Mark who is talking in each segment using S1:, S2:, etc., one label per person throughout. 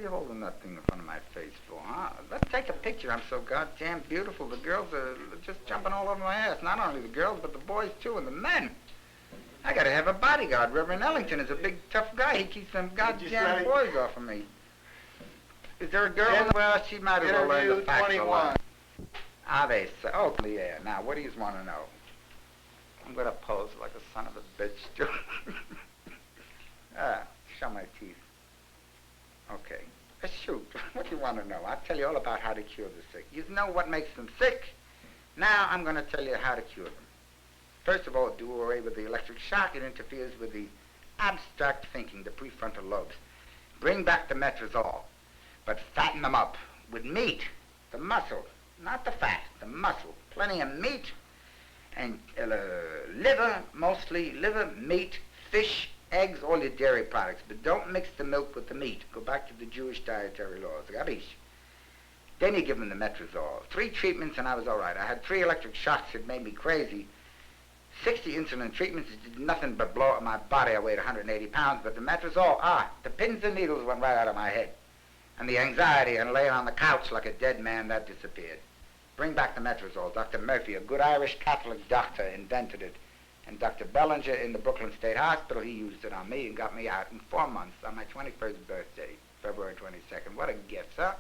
S1: you holding that thing in front of my face for, huh? Let's take a picture. I'm so goddamn beautiful. The girls are just jumping all over my ass. Not only the girls, but the boys, too, and the men. I gotta have a bodyguard. Reverend Ellington is a big, tough guy. He keeps them goddamn boys off of me. Is there a girl in the... Well, she might as well learn the facts a lot. Ah, they say... Oh, yeah. Now, what do you want to know? I'm gonna pose like a son of a bitch, too. Show my teeth. Okay. Shoot. What do you want to know? I'll tell you all about how to cure the sick. You know what makes them sick. Now, I'm gonna tell you how to cure them. First of all, do away with the electric shock. It interferes with the abstract thinking, the prefrontal lobes. Bring back the metrazole, but fatten them up with meat, the muscle, not the fat, the muscle. Plenty of meat and liver, mostly liver, meat, fish, eggs, all your dairy products. But don't mix the milk with the meat. Go back to the Jewish dietary laws. Gabish. Then you give them the metrazole. 3 treatments and I was all right. I had 3 electric shocks that made me crazy. 60 insulin treatments did nothing but blow up my body. I weighed 180 pounds, but the metrazole, the pins and needles went right out of my head. And the anxiety and laying on the couch like a dead man, that disappeared. Bring back the metrazole. Dr. Murphy, a good Irish Catholic doctor, invented it. And Dr. Bellinger in the Brooklyn State Hospital, he used it on me and got me out in 4 months on my 21st birthday, February 22nd. What a gift, huh?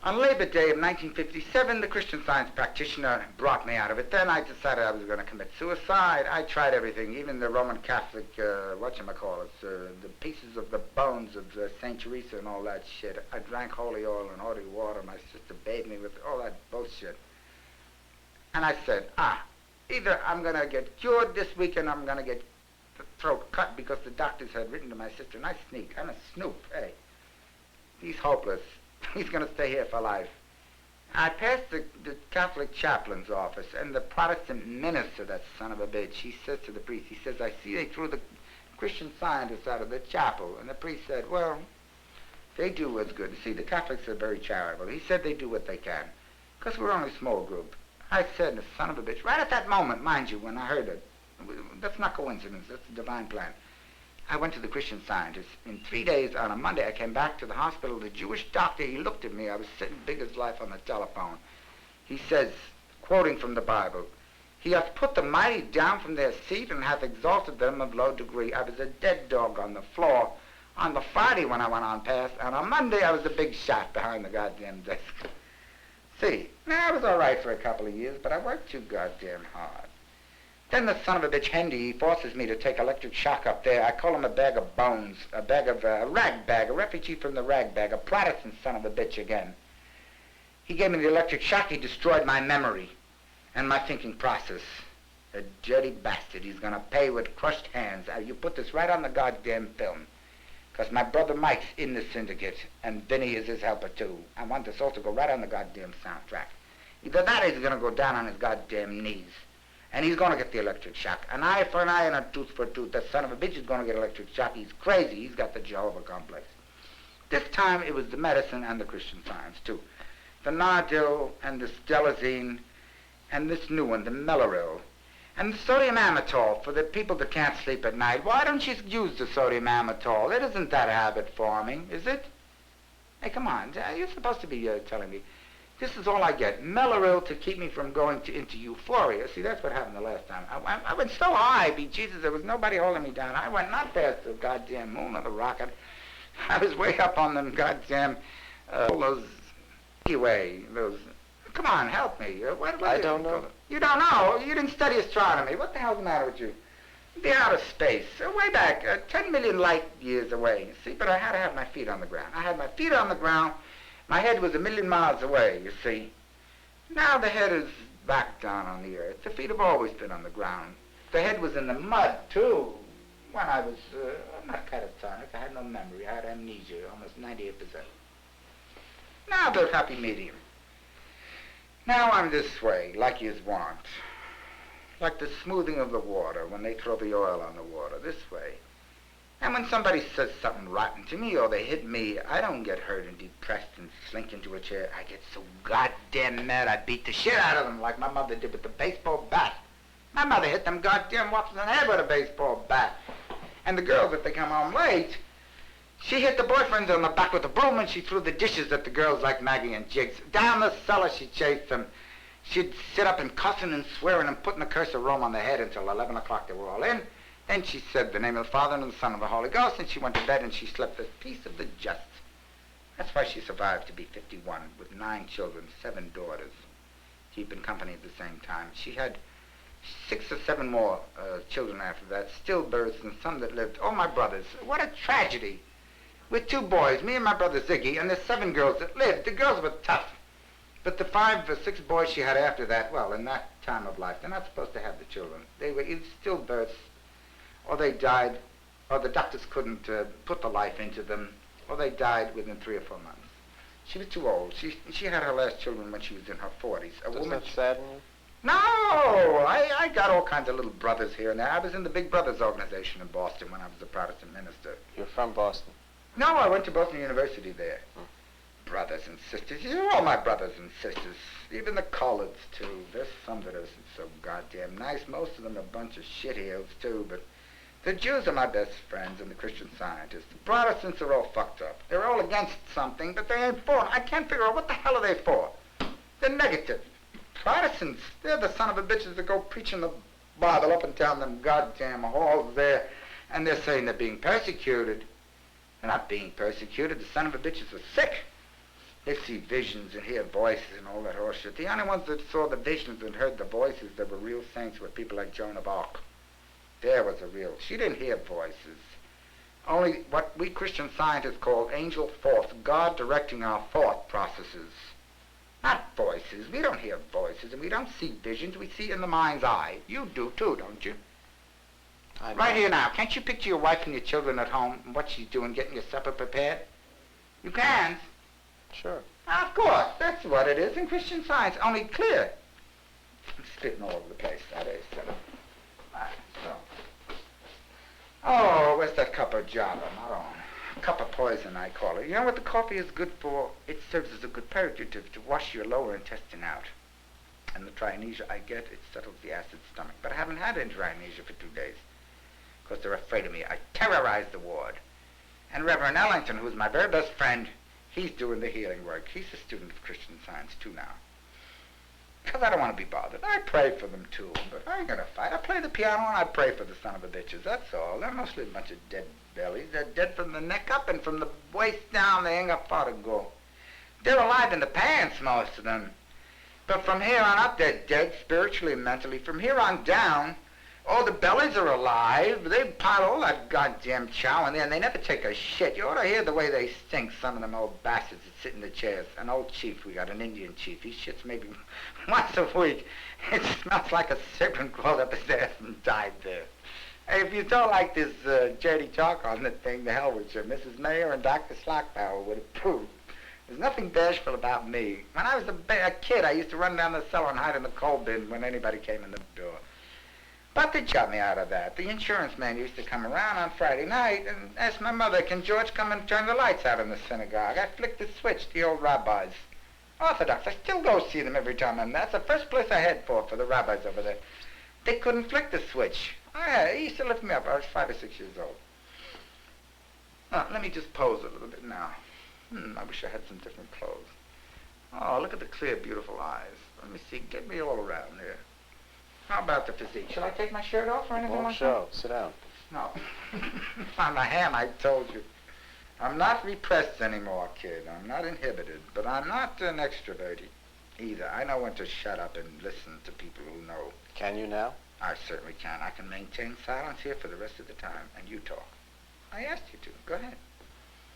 S1: On Labor Day of 1957, the Christian Science practitioner brought me out of it. Then I decided I was going to commit suicide. I tried everything, even the Roman Catholic, the pieces of the bones of St. Teresa and all that shit. I drank holy oil and holy water. My sister bathed me with all that bullshit. And I said, either I'm going to get cured this weekend or I'm going to get the throat cut, because the doctors had written to my sister, and I sneak. I'm a snoop. Hey, he's hopeless. He's going to stay here for life. I passed the Catholic chaplain's office, and the Protestant minister, that son of a bitch, he says to the priest, he says, I see they threw the Christian Scientists out of the chapel. And the priest said, well, they do what's good. See, the Catholics are very charitable. He said they do what they can, because we're only a small group. I said, the son of a bitch, right at that moment, mind you, when I heard it, that's not coincidence, that's a divine plan. I went to the Christian Scientists. In 3 days, on a Monday, I came back to the hospital. The Jewish doctor, he looked at me. I was sitting big as life on the telephone. He says, quoting from the Bible, he hath put the mighty down from their seat and hath exalted them of low degree. I was a dead dog on the floor on the Friday when I went on past, and on Monday I was a big shot behind the goddamn desk. See, now I was all right for a couple of years, but I worked too goddamn hard. Then the son of a bitch, Hendy, he forces me to take electric shock up there. I call him a bag of bones, a rag bag, a refugee from the rag bag, a Protestant son of a bitch again. He gave me the electric shock. He destroyed my memory and my thinking process. A dirty bastard. He's going to pay with crushed hands. You put this right on the goddamn film, because my brother Mike's in the syndicate, and Vinny is his helper too. I want this all to go right on the goddamn soundtrack. Either that or he's going to go down on his goddamn knees. And he's going to get the electric shock. An eye for an eye and a tooth for a tooth. That son of a bitch is going to get electric shock. He's crazy. He's got the Jehovah complex. This time it was the medicine and the Christian Science, too. The Nardil and the Stelazine and this new one, the Meloril. And the sodium amytal for the people that can't sleep at night. Why don't you use the sodium amytal? It isn't that habit-forming, is it? Hey, come on. You're supposed to be telling me. This is all I get. Meloril to keep me from going into euphoria. See, that's what happened the last time. I went so high, Jesus, there was nobody holding me down. I went not past the goddamn moon or the rocket. I was way up on them goddamn, those, anyway, those, come on, help me. What
S2: I don't know.
S1: You don't know? You didn't study astronomy. What the hell's the matter with you? The outer space, way back, 10 million light years away. See, but I had to have my feet on the ground. I had my feet on the ground. My head was 1,000,000 miles away, you see. Now the head is back down on the earth. The feet have always been on the ground. The head was in the mud, too, when I was not catatonic. I had no memory. I had amnesia, almost 98%. Now the happy medium. Now I'm this way, like you want. Like the smoothing of the water when they throw the oil on the water, this way. And when somebody says something rotten to me or they hit me, I don't get hurt and depressed and slink into a chair. I get so goddamn mad I beat the shit out of them like my mother did with the baseball bat. My mother hit them goddamn waffles in the head with a baseball bat. And the girls, if they come home late, She hit the boyfriends on the back with a broom, and she threw the dishes at the girls like Maggie and Jiggs. Down the cellar she chased them. She'd sit up and cussing and swearing and putting the curse of Rome on their head until 11 o'clock they were all in. Then she said the name of the Father and of the Son and of the Holy Ghost, and she went to bed and she slept the peace of the just. That's why she survived to be 51 with 9 children, 7 daughters, keeping company at the same time. She had 6 or 7 more children after that, stillbirths and some that lived. Oh, my brothers, what a tragedy. With 2 boys, me and my brother Ziggy, and the 7 girls that lived. The girls were tough. But the 5 or 6 boys she had after that, well, in that time of life, they're not supposed to have the children. They were either stillbirths, or they died, or the doctors couldn't put the life into them, or they died within 3 or 4 months. She was too old. She had her last children when she was in her 40s.
S2: Does that sadden you?
S1: No! I got all kinds of little brothers here and there. I was in the Big Brothers organization in Boston when I was a Protestant minister.
S2: You're from Boston?
S1: No, I went to Boston University there. Brothers and sisters. You're all my brothers and sisters. Even the Collards, too. There's some that isn't so goddamn nice. Most of them are a bunch of shitheels, too, but the Jews are my best friends and the Christian Scientists. The Protestants are all fucked up. They're all against something, but they ain't for it. I can't figure out what the hell are they for. They're negative. Protestants, they're the son of a bitches that go preaching the Bible up and down them goddamn halls there, and they're saying they're being persecuted. They're not being persecuted. The son of a bitches are sick. They see visions and hear voices and all that horse shit. The only ones that saw the visions and heard the voices that were real saints were people like Joan of Arc. There was a real. She didn't hear voices. Only what we Christian Scientists call angel thoughts, God directing our thought processes. Not voices. We don't hear voices and we don't see visions. We see in the mind's eye. You do too, don't you?
S2: I know.
S1: Right here now. Can't you picture your wife and your children at home and what she's doing, getting your supper prepared? You can.
S2: Sure.
S1: Of course. That's what it is in Christian Science. Only clear. I'm spitting all over the place. That is. Right, so. Oh, where's that cup of Java? Not on. Cup of poison, I call it. You know what the coffee is good for? It serves as a good purgative to wash your lower intestine out. And the trianesia I get, it settles the acid stomach. But I haven't had any trianesia for 2 days. Because they're afraid of me. I terrorize the ward. And Reverend Ellington, who's my very best friend, he's doing the healing work. He's a student of Christian Science, too, now. Because I don't want to be bothered. I pray for them, too, but I ain't going to fight. I play the piano and I pray for the son of a bitches, that's all. They're mostly a bunch of dead bellies. They're dead from the neck up, and from the waist down, they ain't got far to go. They're alive in the pants, most of them. But from here on up, they're dead spiritually and mentally. From here on down, oh, the bellies are alive. They pile all that goddamn chow in there, and they never take a shit. You ought to hear the way they stink, some of them old bastards that sit in the chairs. An old chief, we got an Indian chief. He shits maybe once a week. It smells like a serpent crawled up his ass and died there. Hey, if you don't like this dirty talk on the thing, the hell with you. Mrs. Mayer and Dr. Slockbauer would approve. There's nothing bashful about me. When I was a kid, I used to run down the cellar and hide in the coal bin when anybody came in the door. But they shut me out of that. The insurance man used to come around on Friday night and ask my mother, can George come and turn the lights out in the synagogue? I flicked the switch, the old rabbis. Orthodox, I still go see them every time I'm there. That's the first place I head for the rabbis over there. They couldn't flick the switch. Oh, yeah, he used to lift me up. I was 5 or 6 years old. Oh, let me just pose a little bit now. I wish I had some different clothes. Oh, look at the clear, beautiful eyes. Let me see. Get me all around there. How about the physique? Shall I take my shirt off or anything
S2: Won't
S1: like
S2: show. Sit down.
S1: that? No. On the hand, I told you. I'm not repressed anymore, kid. I'm not inhibited. But I'm not an extrovert either. I know when to shut up and listen to people who know.
S2: Can you now?
S1: I certainly can. I can maintain silence here for the rest of the time, and you talk. I asked you to. Go ahead.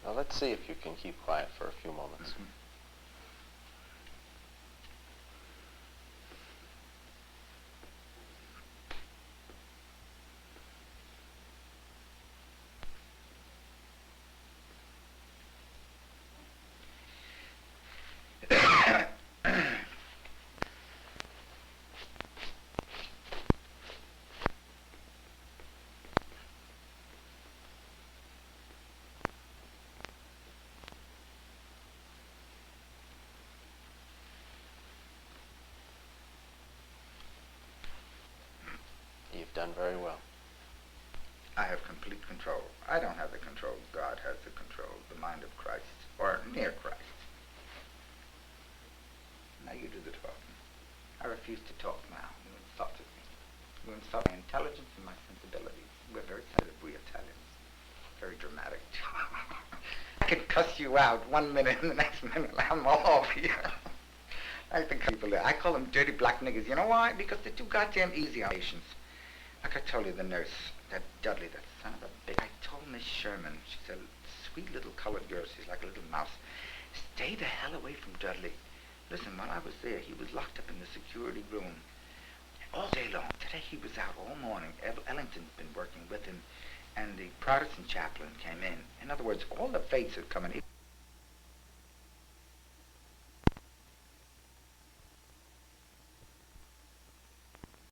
S2: Well, let's see if you can keep quiet for a few moments.
S1: Mm-hmm.
S2: You've done very well.
S1: I have complete control. I don't have the control. God has the control. kind of Christ, or near Christ. Now you do the talking. I refuse to talk now. You insulted me. You insult my intelligence and my sensibilities. We're very sensitive, we Italians. Very dramatic. I can cuss you out 1 minute and the next minute I'm all over you. I think people, I call them dirty black niggas. You know why? Because they're too goddamn easy on patients. Like I told you, the nurse, that Dudley, that son of a bitch. I told Miss Sherman, she's a sweet little colored girl. She's like a little mouse. Stay the hell away from Dudley. Listen, while I was there, he was locked up in the security room all day long. Today he was out all morning. Ellington's been working with him, and the Protestant chaplain came in. In other words, all the faiths had come in.